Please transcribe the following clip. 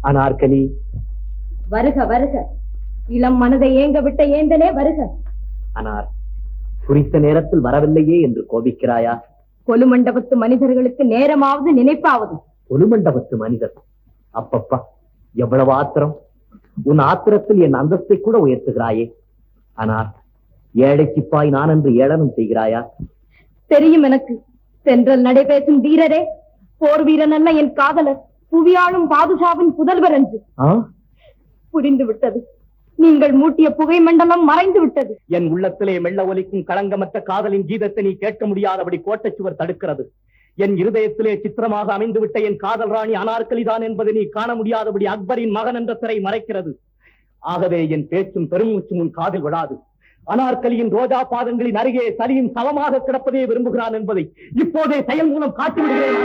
அனார்கலி, வருக வருக. இளம் மனதை ஏங்க விட்ட ஏந்தனே வருக. அனார், குறித்த நேரத்தில் வரவில்லையே என்று கோபிக்கிறாயா? கொலுமண்டபத்து மனிதர்களுக்கு நேரமாவது நினைப்பாவது. கொலுமண்டபத்து மனிதர்? அப்பப்பா, எவ்வளவு ஆத்திரம்! உன் ஆத்திரத்தில் என் அந்தஸ்தை கூட உயர்த்துகிறாயே. ஆனால் ஏழை சிப்பாய் நான் என்று ஏளனம் செய்கிறாயா? தெரியும் எனக்கு. சென்றல் நடைபேசும் வீரரே, போர் வீரன் அல்ல என் காதலர், புவியாளும் பாதுஷாவின் புதல்வர் என்று. புரிந்து விட்டது. நீங்கள் மூட்டிய புகை மண்டலம் மறைந்து விட்டது. என் உள்ளத்திலே மெல்ல ஒலிக்கும் களங்கமற்ற காதலின் கீதத்தை நீ கேட்க முடியாதபடி கோட்டைச்சுவர் தடுக்கிறது. என் இருதயத்திலே சித்திரமாக அமைந்துவிட்ட என் காதல் ராணி அனார்கலிதான் என்பதை நீ காண முடியாதபடி அக்பரின் மகன் என்ற திரை மறைக்கிறது. ஆகவே என் பேச்சும் பெருமூச்சும் உன் காதில் விடாது. அனார்கலியின் ரோஜா பாதங்களின் அருகே சலியும் சவமாக கிடப்பதே விரும்புகிறான் என்பதை இப்போதே செயல் மூலம் காட்டிவிடுகிறேன்.